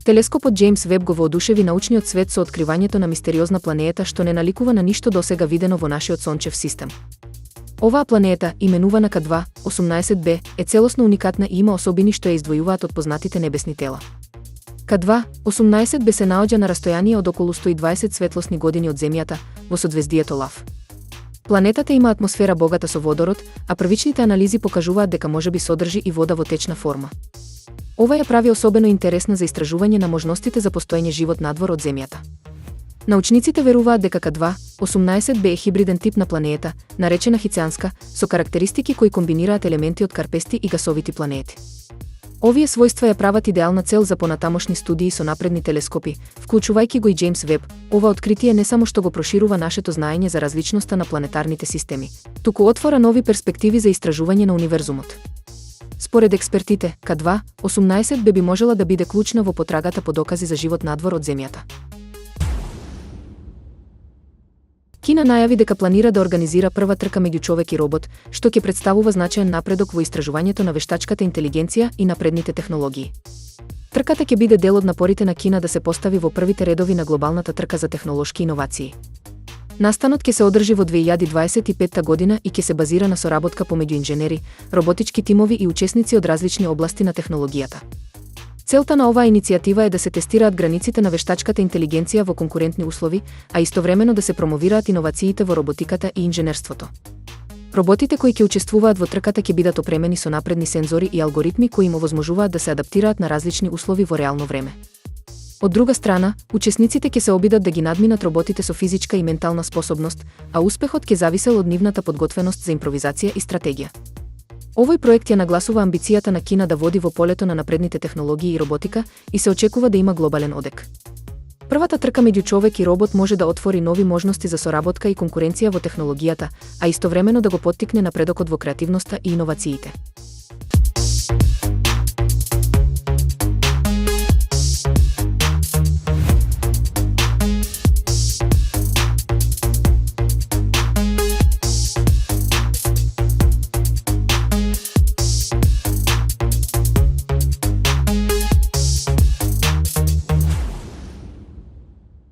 Телескопот Джеймс Веб го воодушеви научниот свет со откривањето на мистериозна планета што не наликува на ништо досега видено во нашиот сончев систем. Оваа планета, именувана К2 18b, е целосно уникатна и има особини што ја издвојуваат од познатите небесни тела. К2 18b се наоѓа на растојание од околу 120 светлосни години од Земјата, во созвездието Лав. Планетата има атмосфера богата со водород, а првичните анализи покажуваат дека можеби содржи и вода во течна форма. Ова ја прави особено интересна за истражување на можностите за постоење живот надвор од Земјата. Научниците веруваат дека К2 18b е хибриден тип на планета, наречена хицианска, со карактеристики кои комбинираат елементи од карпести и гасовити планети. Овие својства ја прават идеална цел за понатамошни студии со напредни телескопи, вклучувајќи го и Джеймс Веб. Ова откритие не само што го проширува нашето знаење за различноста на планетарните системи, туку отвора нови перспективи за истражување на универзумот. Според експертите, К2 18b би можела да биде клучна во потрагата по докази за живот надвор од Земјата. Кина најави дека планира да организира прва трка меѓу човек и робот, што ќе представува значаен напредок во истражувањето на вештачката интелигенција и напредните технологии. Трката ќе биде дел од напорите на Кина да се постави во првите редови на глобалната трка за технолошки иновации. Настанот ќе се одржи во 2025 година и ќе се базира на соработка помеѓу инженери, роботички тимови и учесници од различни области на технологијата. Целта на оваа иницијатива е да се тестираат границите на вештачката интелигенција во конкурентни услови, а истовремено да се промовираат иновациите во роботиката и инженерството. Роботите кои ќе учествуваат во трката ќе бидат опремени со напредни сензори и алгоритми кои им овозможуваат да се адаптираат на различни услови во реално време. Од друга страна, учесниците ќе се обидат да ги надминат роботите со физичка и ментална способност, а успехот ќе зависел од нивната подготвеност за импровизација и стратегија. Овој проект ја нагласува амбицијата на Кина да води во полето на напредните технологии и роботика и се очекува да има глобален одек. Првата трка меѓу човек и робот може да отвори нови можности за соработка и конкуренција во технологијата, а истовремено да го поттикне напредокот во креативноста и иновациите.